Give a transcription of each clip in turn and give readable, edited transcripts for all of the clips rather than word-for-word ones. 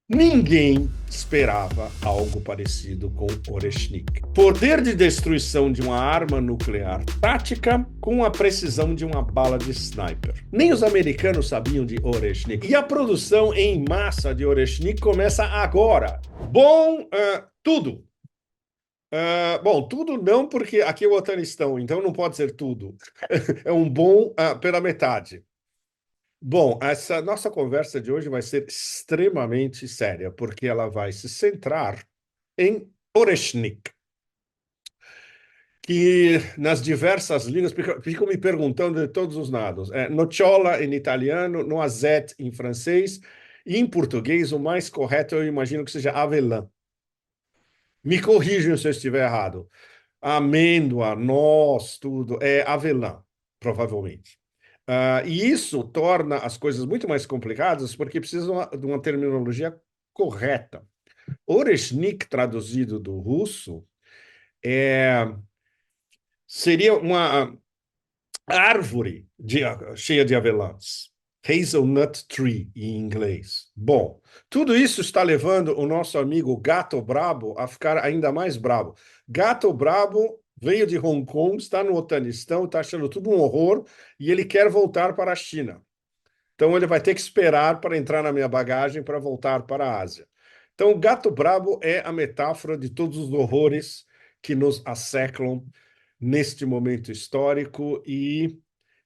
Ninguém esperava algo parecido com Oreshnik. Poder de destruição de uma arma nuclear tática com a precisão de uma bala de sniper. Nem os americanos sabiam de Oreshnik. E a produção em massa de Oreshnik começa agora. Bom, tudo. Bom, tudo não, porque aqui é o Afeganistão, então não pode ser tudo. É um bom pela metade. Bom, essa nossa conversa de hoje vai ser extremamente séria, porque ela vai se centrar em Oreshnik, que nas diversas línguas ficam me perguntando de todos os lados. Nocciola em italiano, noisette em francês, e em português o mais correto eu imagino que seja avelã. Me corrijam se eu estiver errado. Amêndoa, noz, tudo, é avelã, provavelmente. E isso torna as coisas muito mais complicadas porque precisa de uma terminologia correta. Oreshnik, traduzido do russo, é, seria uma árvore cheia de avelãs. Hazelnut tree, em inglês. Bom, tudo isso está levando o nosso amigo Gato Brabo a ficar ainda mais brabo. Gato Brabo veio de Hong Kong, está no Afeganistão, está achando tudo um horror e ele quer voltar para a China. Então ele vai ter que esperar para entrar na minha bagagem para voltar para a Ásia. Então, o gato brabo é a metáfora de todos os horrores que nos asseclam neste momento histórico e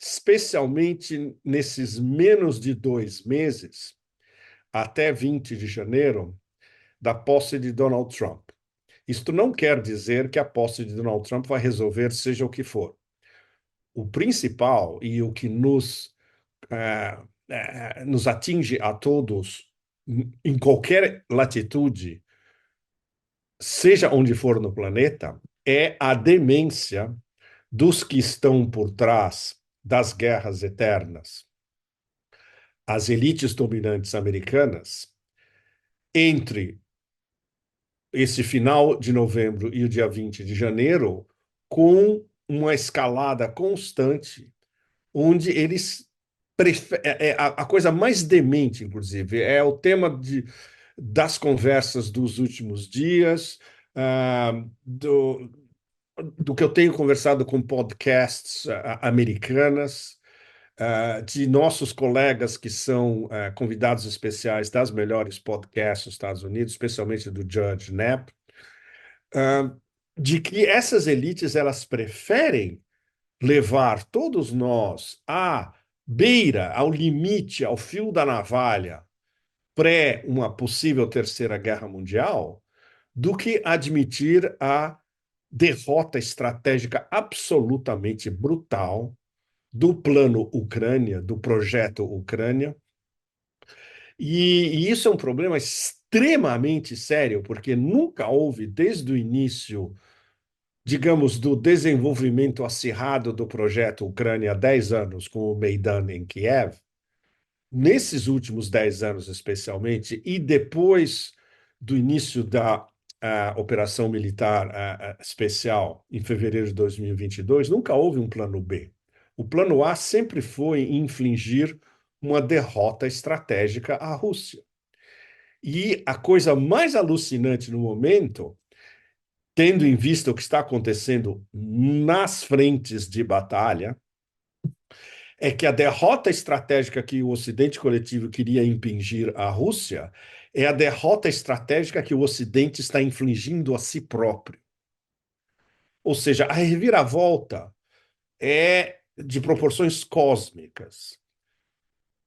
especialmente nesses menos de 2 meses, até 20 de janeiro, da posse de Donald Trump. Isto não quer dizer que a posse de Donald Trump vai resolver seja o que for. O principal e o que nos atinge a todos, em qualquer latitude, seja onde for no planeta, é a demência dos que estão por trás das guerras eternas. As elites dominantes americanas, entre esse final de novembro e o dia 20 de janeiro, com uma escalada constante, onde eles a coisa mais demente, inclusive, é o tema das conversas dos últimos dias, ah, do, do que eu tenho conversado com podcasts americanas, de nossos colegas que são convidados especiais das melhores podcasts dos Estados Unidos, especialmente do Judge Knapp, ah, de que essas elites elas preferem levar todos nós à beira, ao limite, ao fio da navalha, pré uma possível terceira guerra mundial, do que admitir a derrota estratégica absolutamente brutal do plano Ucrânia, do projeto Ucrânia. E isso é um problema extremamente sério, porque nunca houve, desde o início, digamos, do desenvolvimento acirrado do projeto Ucrânia há 10 anos, com o Maidan em Kiev, nesses últimos 10 anos especialmente, e depois do início da operação militar especial em fevereiro de 2022, nunca houve um plano B. O plano A sempre foi infligir uma derrota estratégica à Rússia. E a coisa mais alucinante no momento, tendo em vista o que está acontecendo nas frentes de batalha, é que a derrota estratégica que o Ocidente coletivo queria impingir à Rússia é a derrota estratégica que o Ocidente está infligindo a si próprio. Ou seja, a reviravolta é de proporções cósmicas.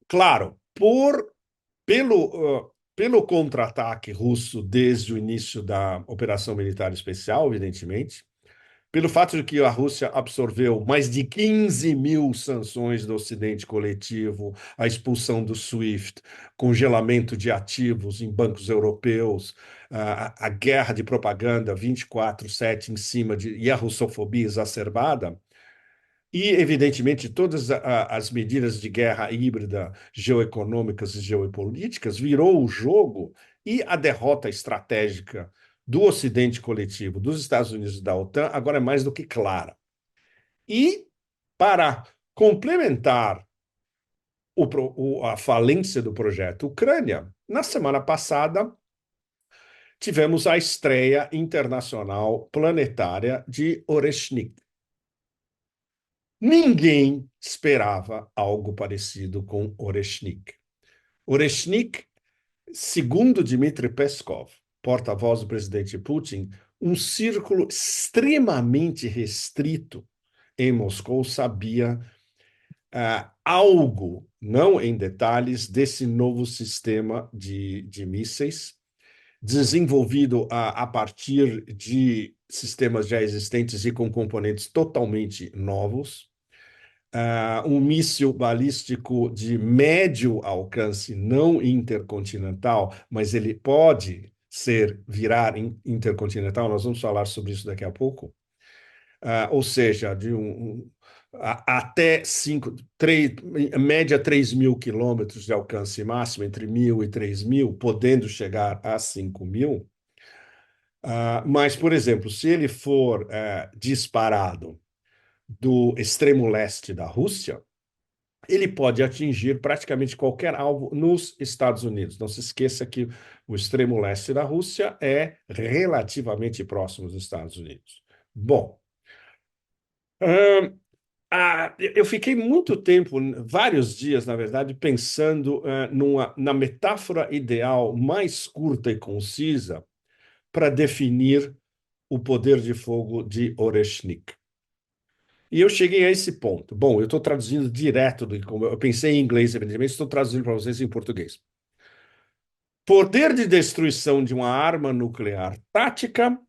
Claro, pelo contra-ataque russo desde o início da operação militar especial, evidentemente, pelo fato de que a Rússia absorveu mais de 15 mil sanções do Ocidente coletivo, a expulsão do SWIFT, congelamento de ativos em bancos europeus, a guerra de propaganda 24/7 em cima e a russofobia exacerbada, e, evidentemente, todas as medidas de guerra híbrida, geoeconômicas e geopolíticas, virou o jogo e a derrota estratégica do Ocidente coletivo, dos Estados Unidos e da OTAN, agora é mais do que clara. E, para complementar a falência do projeto Ucrânia, Na semana passada, tivemos a estreia internacional planetária de Oreshnik. Ninguém esperava algo parecido com Oreshnik. Oreshnik, segundo Dmitry Peskov, porta-voz do presidente Putin, um círculo extremamente restrito em Moscou sabia algo, não em detalhes, desse novo sistema de mísseis, desenvolvido a partir de sistemas já existentes e com componentes totalmente novos. Um míssil balístico de médio alcance, não intercontinental, mas ele pode virar intercontinental, nós vamos falar sobre isso daqui a pouco. Ou seja, até 3, média 3.000 quilômetros de alcance máximo, entre 1.000 e 3.000, podendo chegar a 5.000. Mas, por exemplo, se ele for disparado do extremo leste da Rússia, ele pode atingir praticamente qualquer alvo nos Estados Unidos. Não se esqueça que o extremo leste da Rússia é relativamente próximo dos Estados Unidos. Bom, eu fiquei muito tempo, vários dias, na verdade, pensando na metáfora ideal mais curta e concisa para definir o poder de fogo de Oreshnik. E eu cheguei a esse ponto. Bom, eu estou traduzindo direto, como eu pensei em inglês, evidentemente, estou traduzindo para vocês em português. Poder de destruição de uma arma nuclear tática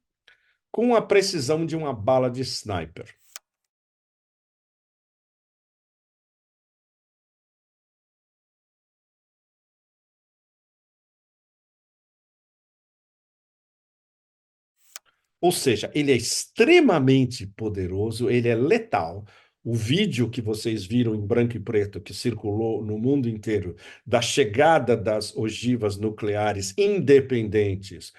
com a precisão de uma bala de sniper. Ou seja, ele é extremamente poderoso, ele é letal. O vídeo que vocês viram em branco e preto, que circulou no mundo inteiro, da chegada das ogivas nucleares independentes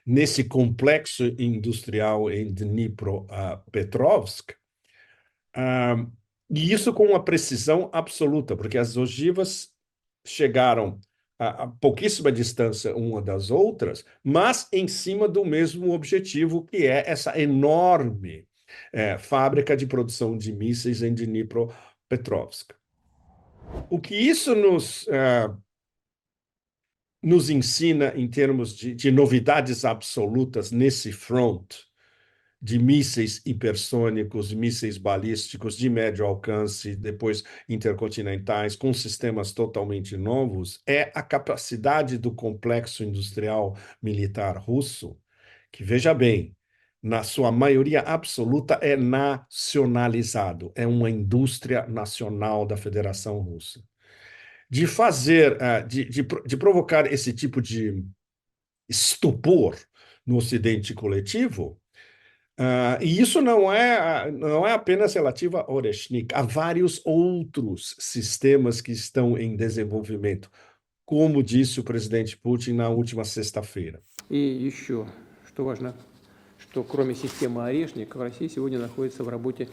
nesse complexo industrial em Dnipropetrovsk, e isso com uma precisão absoluta, porque as ogivas chegaram a pouquíssima distância uma das outras, mas em cima do mesmo objetivo, que é essa enorme fábrica de produção de mísseis em Dnipropetrovsk. O que isso nos ensina em termos de novidades absolutas nesse front de mísseis hipersônicos, mísseis balísticos de médio alcance, depois intercontinentais, com sistemas totalmente novos, é a capacidade do complexo industrial militar russo, que, veja bem, na sua maioria absoluta é nacionalizado, é uma indústria nacional da Federação Russa. De fazer, de provocar esse tipo de estupor no Ocidente coletivo. E isso não é apenas relativo a Oreshnik, há vários outros sistemas que estão em desenvolvimento, como disse o presidente Putin na última sexta-feira. И еще, что важно, что кроме системы «Орешник», в России сегодня находится в работе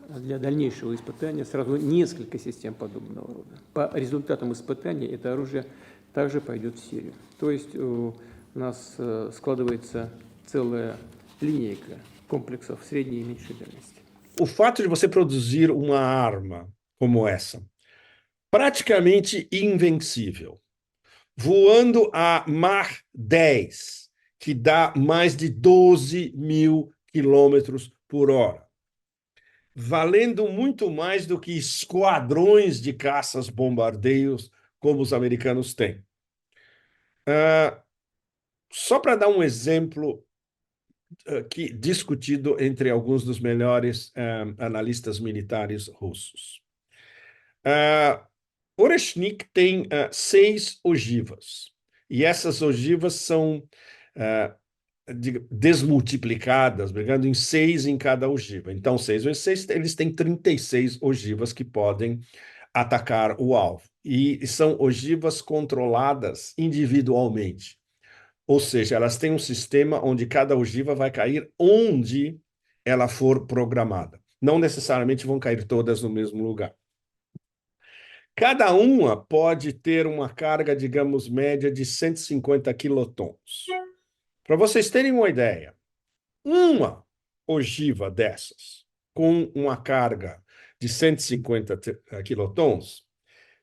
для дальнейшего испытания сразу несколько систем подобного рода. По результатам испытаний это оружие также пойдет в серию. То есть у нас складывается целая линейка комплексов средней и меньшей дальности. O fato de você produzir uma arma como essa, praticamente invencível, voando a Mach 10, que dá mais de 12.000 quilômetros por hora, valendo muito mais do que esquadrões de caças bombardeios como os americanos têm. Só para dar um exemplo discutido entre alguns dos melhores analistas militares russos. Oreshnik tem 6 ogivas, e essas ogivas são desmultiplicadas, brigando em 6 em cada ogiva. Então, 6 vezes 6, eles têm 36 ogivas que podem atacar o alvo. E são ogivas controladas individualmente. Ou seja, elas têm um sistema onde cada ogiva vai cair onde ela for programada. Não necessariamente vão cair todas no mesmo lugar. Cada uma pode ter uma carga, digamos, média de 150 quilotons. Para vocês terem uma ideia, uma ogiva dessas, com uma carga de 150 quilotons,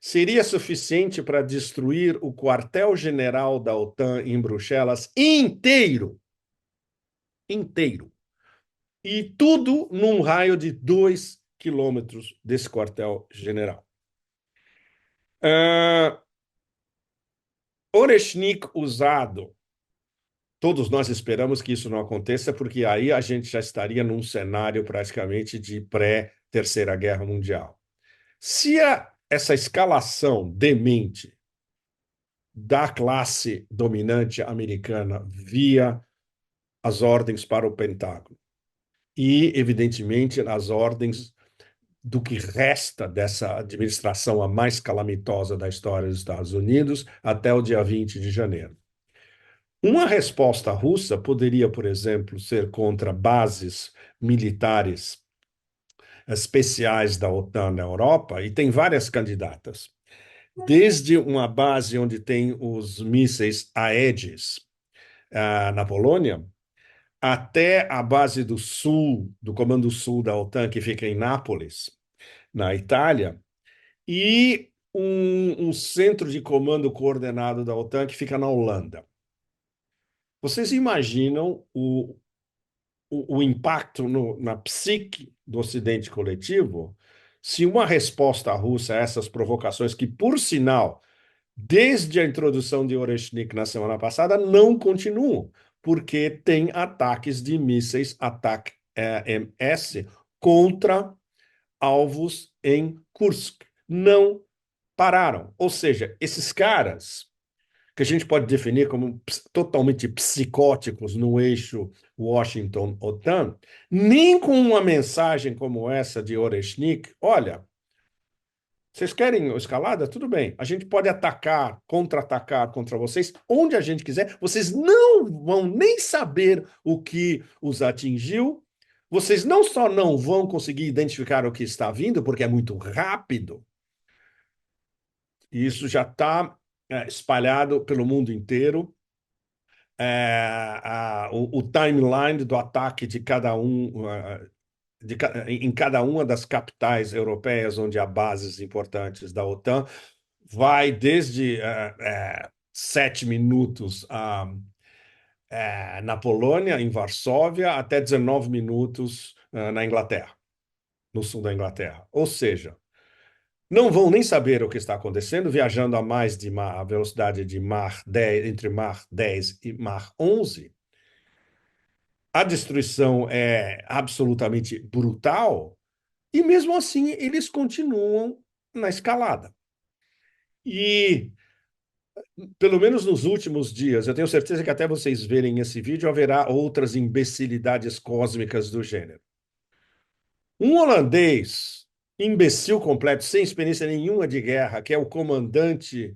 seria suficiente para destruir o quartel-general da OTAN em Bruxelas inteiro. Inteiro. E tudo num raio de 2 quilômetros desse quartel-general. Oreshnik usado. Todos nós esperamos que isso não aconteça, porque aí a gente já estaria num cenário praticamente de pré-Terceira Guerra Mundial. Se essa escalação demente da classe dominante americana via as ordens para o Pentágono e, evidentemente, as ordens do que resta dessa administração a mais calamitosa da história dos Estados Unidos até o dia 20 de janeiro. Uma resposta russa poderia, por exemplo, ser contra bases militares especiais da OTAN na Europa, e tem várias candidatas. Desde uma base onde tem os mísseis Aedes, na Polônia, até a base do sul, do Comando Sul da OTAN, que fica em Nápoles, na Itália, e um centro de comando coordenado da OTAN que fica na Holanda. Vocês imaginam o impacto na psique do Ocidente coletivo se uma resposta russa a essas provocações, que, por sinal, desde a introdução de Oreshnik na semana passada, não continuam, porque tem ataques de mísseis ATACMS contra alvos em Kursk. Não pararam. Ou seja, esses caras, que a gente pode definir como totalmente psicóticos no eixo Washington-OTAN, nem com uma mensagem como essa de Oreshnik, olha, vocês querem escalada? Tudo bem. A gente pode atacar, contra-atacar contra vocês onde a gente quiser. Vocês não vão nem saber o que os atingiu. Vocês não só não vão conseguir identificar o que está vindo, porque é muito rápido. E isso já está espalhado pelo mundo inteiro. O timeline do ataque de cada um, em cada uma das capitais europeias onde há bases importantes da OTAN, vai desde 7 minutos na Polônia, em Varsóvia, até 19 minutos na Inglaterra, no sul da Inglaterra. Ou seja, não vão nem saber o que está acontecendo, viajando a mais de a velocidade de Mach 10, entre Mach 10 e Mach 11. A destruição é absolutamente brutal, e mesmo assim eles continuam na escalada. E, pelo menos nos últimos dias, eu tenho certeza que até vocês verem esse vídeo, haverá outras imbecilidades cósmicas do gênero. Um holandês, imbecil completo, sem experiência nenhuma de guerra, que é o comandante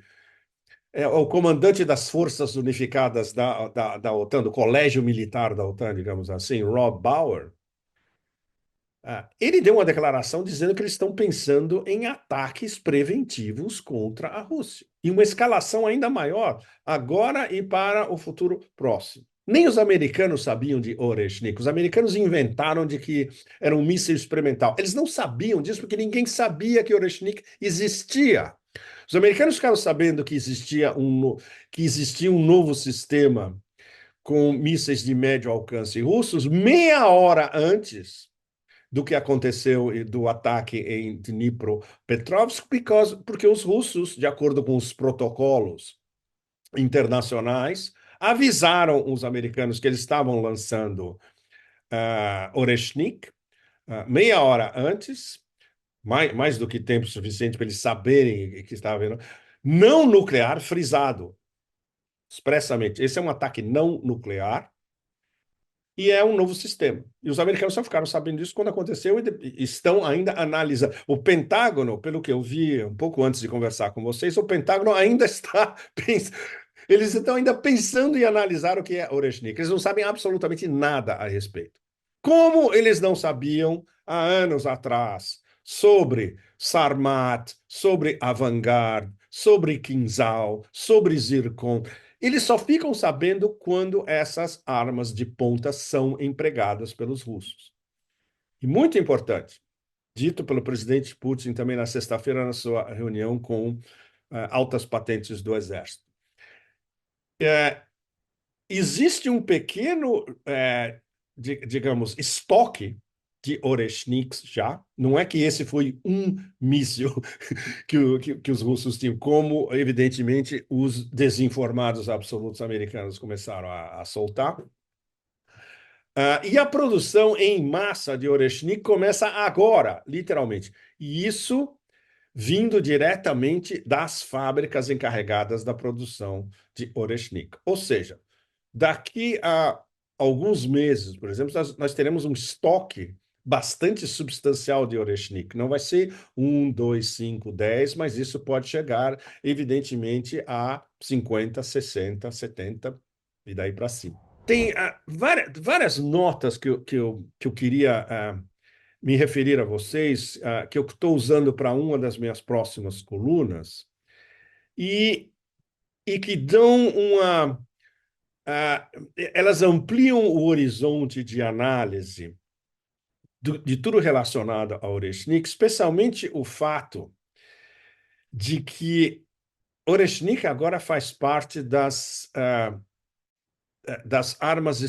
das Forças Unificadas da OTAN, do Colégio Militar da OTAN, digamos assim, Rob Bauer, ele deu uma declaração dizendo que eles estão pensando em ataques preventivos contra a Rússia. E uma escalação ainda maior, agora e para o futuro próximo. Nem os americanos sabiam de Oreshnik. Os americanos inventaram de que era um míssil experimental. Eles não sabiam disso porque ninguém sabia que Oreshnik existia. Os americanos ficaram sabendo que existia um novo sistema com mísseis de médio alcance russos meia hora antes do que aconteceu do ataque em Dnipropetrovsk, porque os russos, de acordo com os protocolos internacionais, avisaram os americanos que eles estavam lançando Oreshnik meia hora antes, mais do que tempo suficiente para eles saberem que estava vendo, não nuclear frisado, expressamente. Esse é um ataque não nuclear, e é um novo sistema. E os americanos só ficaram sabendo disso quando aconteceu e estão ainda analisando. O Pentágono, pelo que eu vi um pouco antes de conversar com vocês, o Pentágono ainda está eles estão ainda pensando em analisar o que é Oreshnik. Eles não sabem absolutamente nada a respeito. Como eles não sabiam há anos atrás sobre Sarmat, sobre Avangard, sobre Kinzhal, sobre Zircon. Eles só ficam sabendo quando essas armas de ponta são empregadas pelos russos. E muito importante, dito pelo presidente Putin também na sexta-feira, na sua reunião com altas patentes do Exército. Existe um pequeno, digamos, estoque de Oreshniks já. Não é que esse foi um míssil que os russos tinham, como, evidentemente, os desinformados absolutos americanos começaram a soltar. E a produção em massa de Oreshnik começa agora, literalmente. E isso vindo diretamente das fábricas encarregadas da produção de Oreshnik. Ou seja, daqui a alguns meses, por exemplo, nós teremos um estoque bastante substancial de Oreshnik. Não vai ser 1, 2, 5, 10, mas isso pode chegar, evidentemente, a 50, 60, 70 e daí para cima. Tem várias notas que eu queria me referir a vocês, que eu estou usando para uma das minhas próximas colunas, e que dão uma. Elas ampliam o horizonte de análise de tudo relacionado ao Oreshnik, especialmente o fato de que Oreshnik agora faz parte das armas,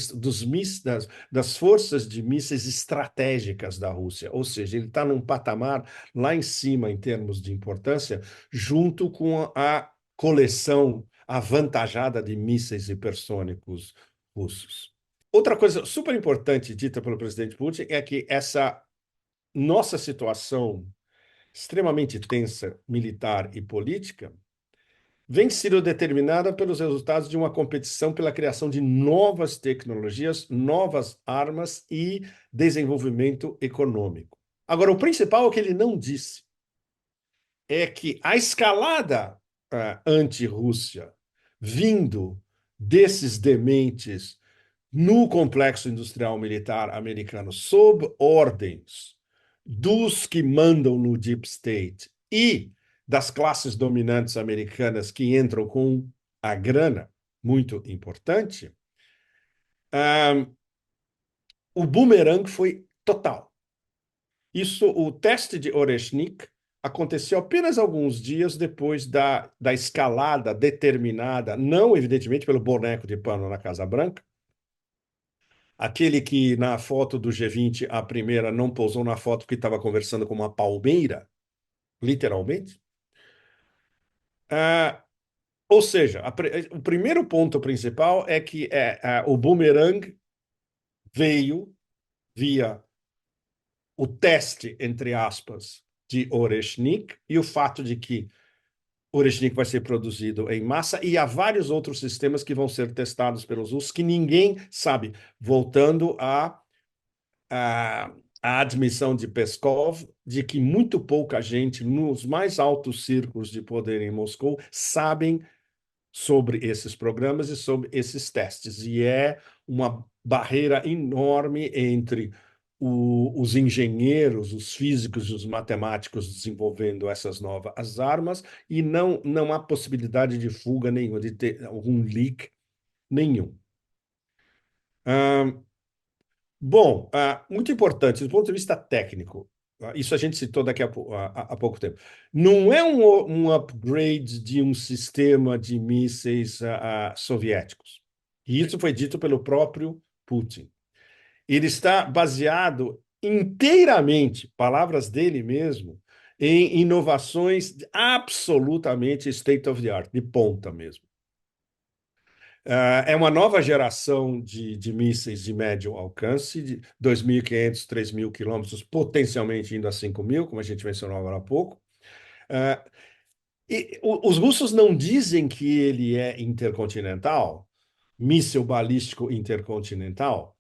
das forças de mísseis estratégicas da Rússia. Ou seja, ele está num patamar lá em cima em termos de importância, junto com a coleção avantajada de mísseis hipersônicos russos. Outra coisa super importante dita pelo presidente Putin é que essa nossa situação extremamente tensa, militar e política, vem sido determinada pelos resultados de uma competição pela criação de novas tecnologias, novas armas e desenvolvimento econômico. Agora, o principal, o que ele não disse, é que a escalada anti-Rússia vindo desses dementes no complexo industrial militar americano, sob ordens dos que mandam no Deep State e das classes dominantes americanas que entram com a grana, muito importante, o bumerangue foi total. O teste de Oreshnik aconteceu apenas alguns dias depois da escalada determinada, não evidentemente pelo boneco de pano na Casa Branca, aquele que na foto do G20, a primeira, não pousou na foto porque estava conversando com uma palmeira, literalmente. Ou seja, o primeiro ponto principal é que o bumerangue veio via o teste, entre aspas, de Oreshnik e o fato de que Oreshnik vai ser produzido em massa e há vários outros sistemas que vão ser testados pelos russos que ninguém sabe. Voltando a admissão de Peskov de que muito pouca gente nos mais altos círculos de poder em Moscou sabem sobre esses programas e sobre esses testes. E é uma barreira enorme entre os engenheiros, os físicos e os matemáticos desenvolvendo essas novas armas e não há possibilidade de fuga nenhuma, de ter algum leak nenhum. Bom, muito importante, do ponto de vista técnico, isso a gente citou daqui a pouco tempo, não é um upgrade de um sistema de mísseis soviéticos. E isso foi dito pelo próprio Putin. Ele está baseado inteiramente, palavras dele mesmo, em inovações absolutamente state of the art, de ponta mesmo. É uma nova geração de mísseis de médio alcance, de 2.500, 3.000 quilômetros, potencialmente indo a 5.000, como a gente mencionou agora há pouco. Os russos não dizem que ele é intercontinental, míssil balístico intercontinental,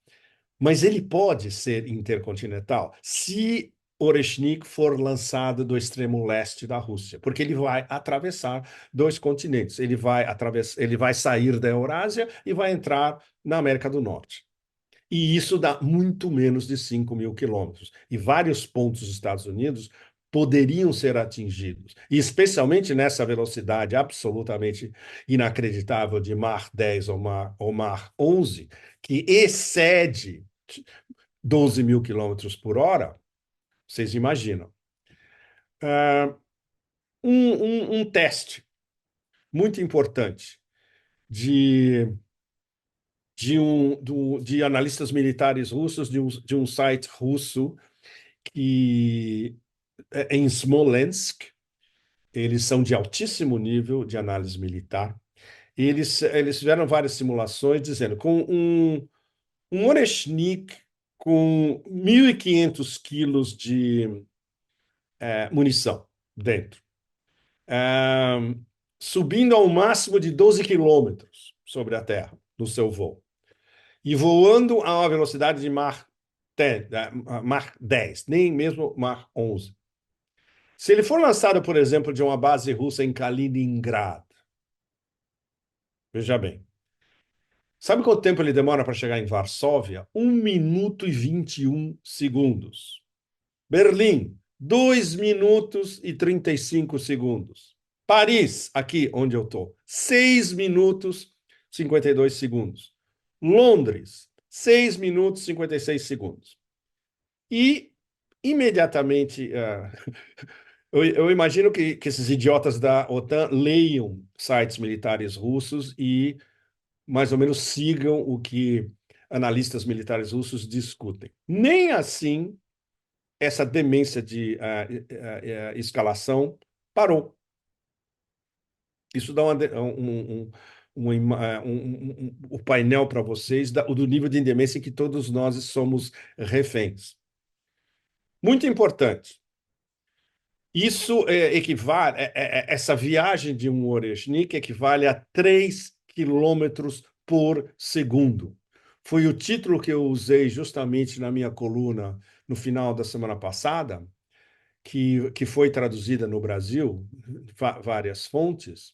mas ele pode ser intercontinental se Oreshnik for lançado do extremo leste da Rússia, porque ele vai atravessar dois continentes. Ele vai sair da Eurásia e vai entrar na América do Norte. E isso dá muito menos de 5.000 quilômetros. E vários pontos dos Estados Unidos poderiam ser atingidos, e especialmente nessa velocidade absolutamente inacreditável de Mach 10 ou Mach 11, que excede 12 mil quilômetros por hora, vocês imaginam. Um teste muito importante de, de analistas militares russos, de um site russo que em Smolensk, eles são de altíssimo nível de análise militar. Eles fizeram várias simulações dizendo com um Oreshnik com 1.500 quilos de munição dentro, subindo ao máximo de 12 quilômetros sobre a Terra no seu voo e voando a uma velocidade de Mach 10, nem mesmo Mach 11. Se ele for lançado, por exemplo, de uma base russa em Kaliningrado, veja bem, sabe quanto tempo ele demora para chegar em Varsóvia? 1 minuto e 21 segundos. Berlim, 2 minutos e 35 segundos. Paris, aqui onde eu estou, 6 minutos e 52 segundos. Londres, 6 minutos e 56 segundos. E imediatamente, eu imagino que esses idiotas da OTAN leiam sites militares russos e mais ou menos sigam o que analistas militares russos discutem. Nem assim essa demência de escalação parou. Isso dá um painel para vocês do nível de demência em que todos nós somos reféns. Muito importante. Isso equivale, essa viagem de um Oreshnik equivale a 3 quilômetros por segundo. Foi o título que eu usei justamente na minha coluna no final da semana passada, que foi traduzida no Brasil, várias fontes.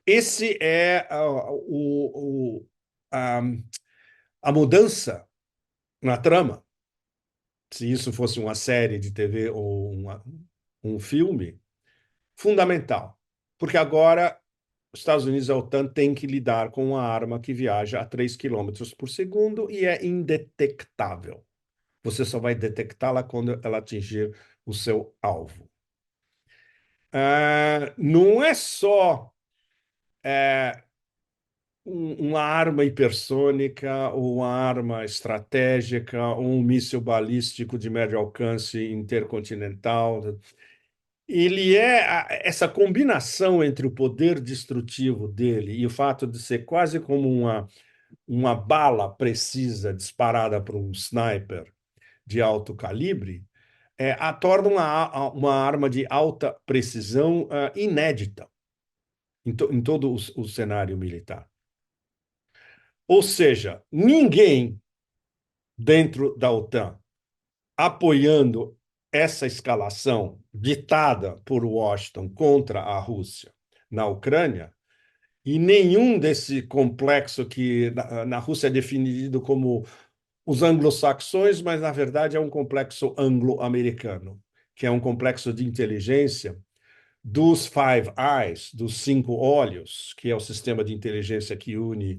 Esse é a mudança na trama. Se isso fosse uma série de TV ou um filme, fundamental. Porque agora os Estados Unidos e a OTAN têm que lidar com uma arma que viaja a 3 quilômetros por segundo e é indetectável. Você só vai detectá-la quando ela atingir o seu alvo. Não é só uma arma hipersônica ou uma arma estratégica ou um míssil balístico de médio alcance intercontinental. Ele essa combinação entre o poder destrutivo dele e o fato de ser quase como uma bala precisa disparada por um sniper de alto calibre, a torna uma arma de alta precisão inédita em todo o cenário militar. Ou seja, ninguém dentro da OTAN apoiando essa escalação ditada por Washington contra a Rússia na Ucrânia, e nenhum desse complexo que na Rússia é definido como os anglo-saxões, mas na verdade é um complexo anglo-americano, que é um complexo de inteligência dos Five Eyes, dos 5 olhos, que é o sistema de inteligência que une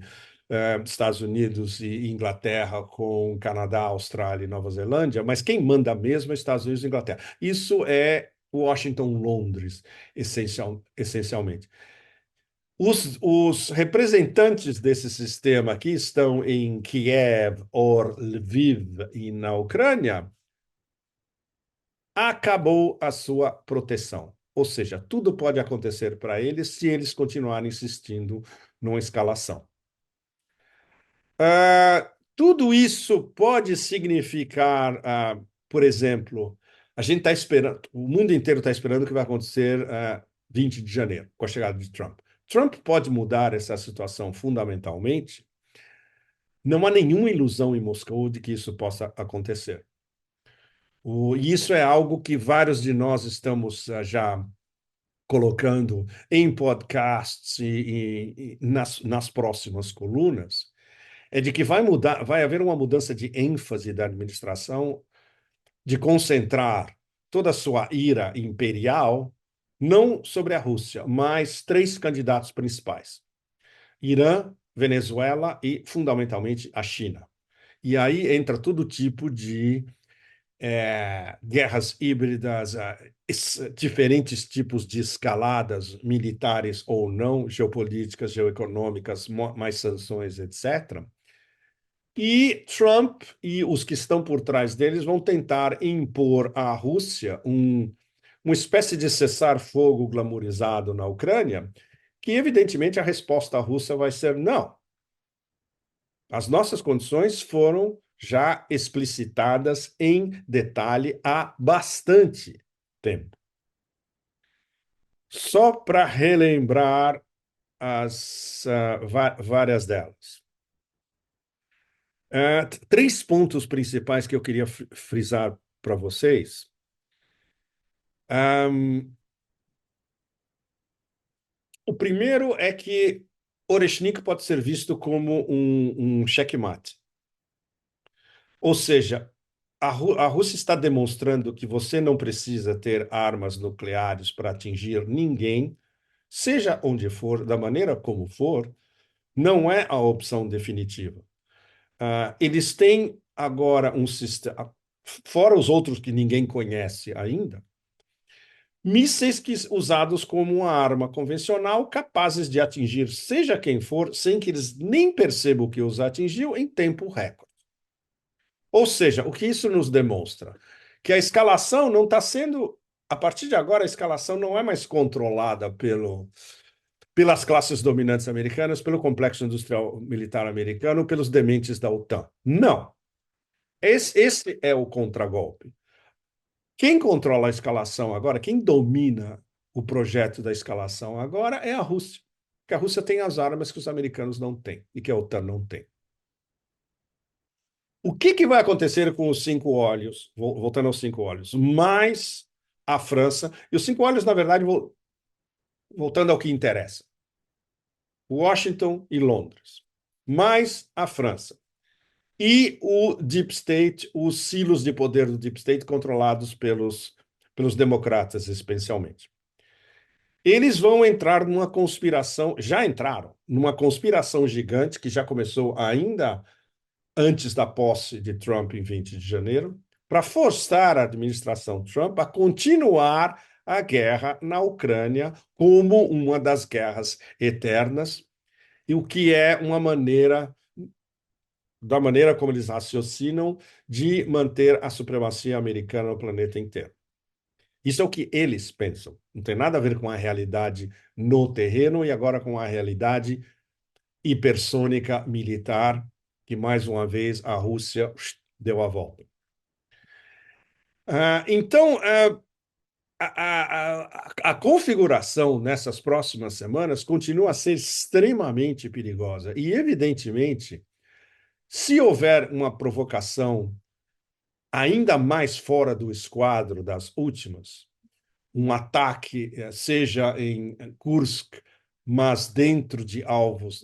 Estados Unidos e Inglaterra com Canadá, Austrália e Nova Zelândia, mas quem manda mesmo é Estados Unidos e Inglaterra. Isso é Washington-Londres, essencialmente. Os representantes desse sistema que estão em Kiev ou Lviv e na Ucrânia, acabou a sua proteção. Ou seja, tudo pode acontecer para eles se eles continuarem insistindo numa escalação. Tudo isso pode significar, por exemplo, a gente está esperando, o mundo inteiro está esperando o que vai acontecer 20 de janeiro, com a chegada de Trump. Trump pode mudar essa situação fundamentalmente. Não há nenhuma ilusão em Moscou de que isso possa acontecer. E isso é algo que vários de nós estamos já colocando em podcasts e nas próximas colunas, é de que vai haver uma mudança de ênfase da administração de concentrar toda a sua ira imperial, não sobre a Rússia, mas três candidatos principais: Irã, Venezuela e, fundamentalmente, a China. E aí entra todo tipo de guerras híbridas, diferentes tipos de escaladas militares ou não, geopolíticas, geoeconômicas, mais sanções, etc. E Trump e os que estão por trás deles vão tentar impor à Rússia uma espécie de cessar-fogo glamourizado na Ucrânia, que evidentemente a resposta russa vai ser não. As nossas condições foram já explicitadas em detalhe há bastante tempo. Só para relembrar várias delas. Três pontos principais que eu queria frisar para vocês. O primeiro é que Oreshnik pode ser visto como um checkmate. Ou seja, a Rússia está demonstrando que você não precisa ter armas nucleares para atingir ninguém, seja onde for, da maneira como for, não é a opção definitiva. Eles têm agora um sistema, fora os outros que ninguém conhece ainda, mísseis usados como uma arma convencional, capazes de atingir seja quem for, sem que eles nem percebam que os atingiu em tempo recorde. Ou seja, o que isso nos demonstra? Que a escalação não está sendo. A partir de agora, a escalação não é mais controlada pelas classes dominantes americanas, pelo complexo industrial militar americano, pelos dementes da OTAN. Não. Esse é o contragolpe. Quem controla a escalação agora, quem domina o projeto da escalação agora é a Rússia. Porque a Rússia tem as armas que os americanos não têm e que a OTAN não tem. O que vai acontecer com os cinco olhos, voltando aos cinco olhos, mais a França, e os cinco olhos, na verdade, voltando ao que interessa, Washington e Londres, mais a França, e o Deep State, os silos de poder do Deep State controlados pelos democratas, especialmente. Eles vão entrar numa conspiração, já entraram, numa conspiração gigante que já começou ainda antes da posse de Trump em 20 de janeiro, para forçar a administração Trump a continuar a guerra na Ucrânia como uma das guerras eternas, e o que é uma maneira, da maneira como eles raciocinam, de manter a supremacia americana no planeta inteiro. Isso é o que eles pensam. Não tem nada a ver com a realidade no terreno e agora com a realidade hipersônica militar que, mais uma vez, a Rússia deu a volta. Então, a configuração nessas próximas semanas continua a ser extremamente perigosa. E, evidentemente, se houver uma provocação ainda mais fora do esquadro das últimas, um ataque, seja em Kursk, mas dentro de alvos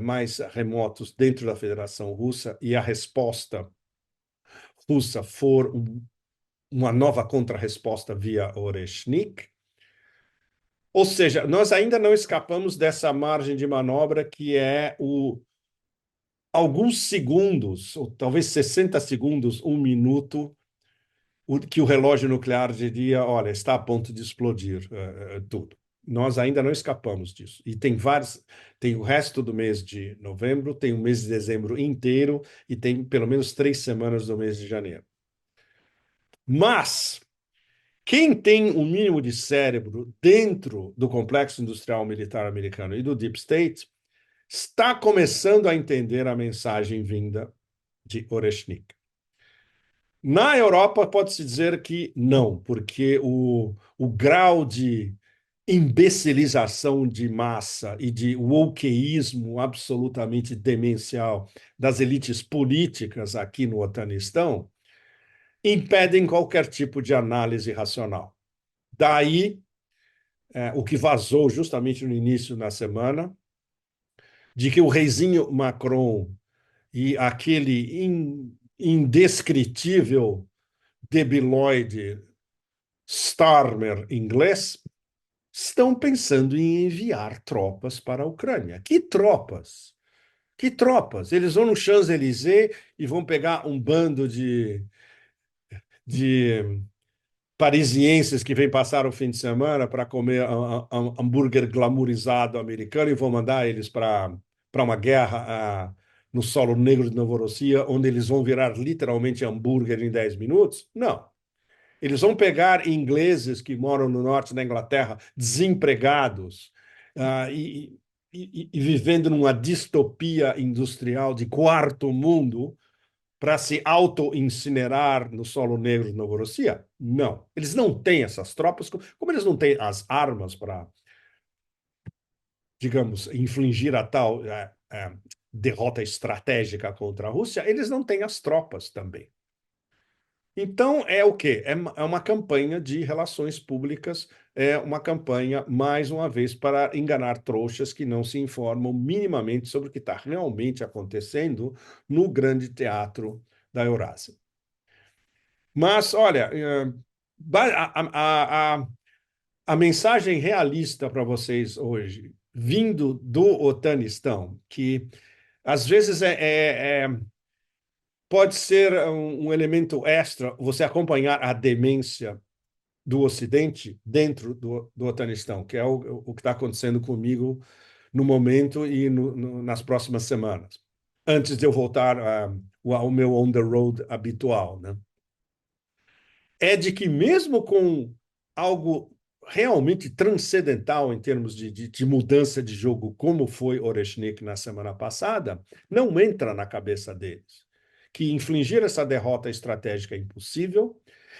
mais remotos dentro da Federação Russa, e a resposta russa for uma nova contrarresposta via Oreshnik. Ou seja, nós ainda não escapamos dessa margem de manobra que é alguns segundos, ou talvez 60 segundos, um minuto, que o relógio nuclear diria, olha, está a ponto de explodir tudo. Nós ainda não escapamos disso. E tem o resto do mês de novembro, tem o mês de dezembro inteiro e tem pelo menos 3 semanas do mês de janeiro. Mas quem tem um mínimo de cérebro dentro do complexo industrial militar americano e do Deep State está começando a entender a mensagem vinda de Oreshnik. Na Europa, pode-se dizer que não, porque o grau de imbecilização de massa e de wokeísmo absolutamente demencial das elites políticas aqui no Otanistão impedem qualquer tipo de análise racional. Daí, o que vazou justamente no início da semana, de que o reizinho Macron e aquele indescritível debilóide Starmer inglês, estão pensando em enviar tropas para a Ucrânia. Que tropas? Que tropas? Eles vão no Champs-Élysées e vão pegar um bando de parisienses que vêm passar o fim de semana para comer hambúrguer glamourizado americano e vão mandar eles para uma guerra no solo negro de Novorossiya, onde eles vão virar literalmente hambúrguer em 10 minutos? Não. Eles vão pegar ingleses que moram no norte da Inglaterra, desempregados, e vivendo numa distopia industrial de quarto mundo, para se auto-incinerar no solo negro de Novorossiya? Não. Eles não têm essas tropas, como eles não têm as armas para, digamos, infligir a tal derrota estratégica contra a Rússia, eles não têm as tropas também. Então, é o quê? É uma campanha de relações públicas, é uma campanha, mais uma vez, para enganar trouxas que não se informam minimamente sobre o que está realmente acontecendo no grande teatro da Eurásia. Mas, olha, a mensagem realista para vocês hoje, vindo do Otanistão, que às vezes pode ser um elemento extra você acompanhar a demência do Ocidente dentro do Otanistão, que é o que está acontecendo comigo no momento e nas próximas semanas, antes de eu voltar ao meu on the road habitual, né? É de que mesmo com algo realmente transcendental em termos de mudança de jogo, como foi Oreshnik na semana passada, não entra na cabeça deles que infligir essa derrota estratégica é impossível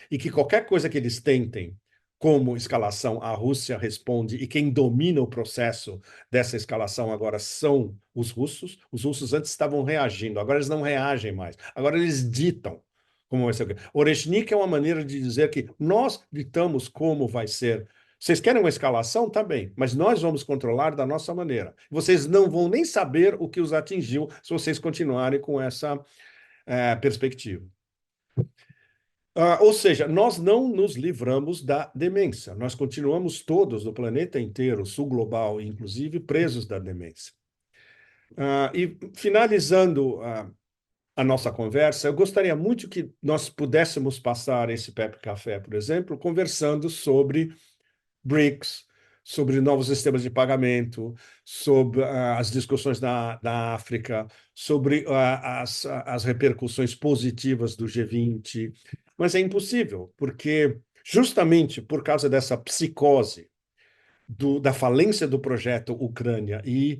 e que qualquer coisa que eles tentem como escalação, a Rússia responde, e quem domina o processo dessa escalação agora são os russos. Os russos antes estavam reagindo, agora eles não reagem mais, agora eles ditam como vai ser. Oreshnik é uma maneira de dizer que nós ditamos como vai ser. Vocês querem uma escalação? Tá bem, mas nós vamos controlar da nossa maneira. Vocês não vão nem saber o que os atingiu se vocês continuarem com essa perspectiva. Ou seja, nós não nos livramos da demência. Nós continuamos todos, no planeta inteiro, sul global, inclusive, presos da demência. E finalizando a nossa conversa, eu gostaria muito que nós pudéssemos passar esse Pepe Café, por exemplo, conversando sobre BRICS, sobre novos sistemas de pagamento, sobre as discussões da África, sobre as repercussões positivas do G20. Mas é impossível, porque justamente por causa dessa psicose da falência do projeto Ucrânia e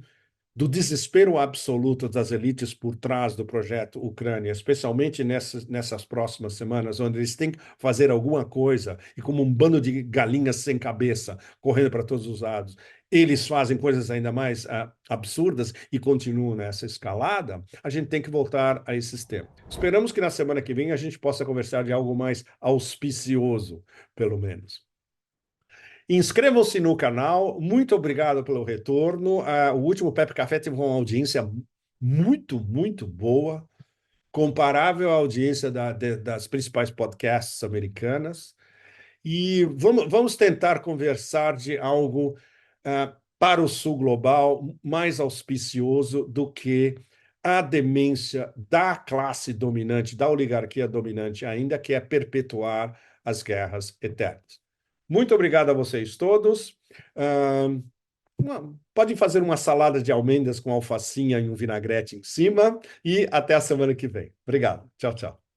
do desespero absoluto das elites por trás do projeto Ucrânia, especialmente nessas próximas semanas, onde eles têm que fazer alguma coisa e como um bando de galinhas sem cabeça, correndo para todos os lados, eles fazem coisas ainda mais absurdas e continuam nessa escalada, a gente tem que voltar a esse sistema. Esperamos que na semana que vem a gente possa conversar de algo mais auspicioso, pelo menos. Inscrevam-se no canal. Muito obrigado pelo retorno. O último Pepe Café teve uma audiência muito, muito boa, comparável à audiência das principais podcasts americanas. E vamos tentar conversar de algo para o sul global mais auspicioso do que a demência da classe dominante, da oligarquia dominante ainda, que é perpetuar as guerras eternas. Muito obrigado a vocês todos. Podem fazer uma salada de almendras com alfacinha e um vinagrete em cima. E até a semana que vem. Obrigado. Tchau, tchau.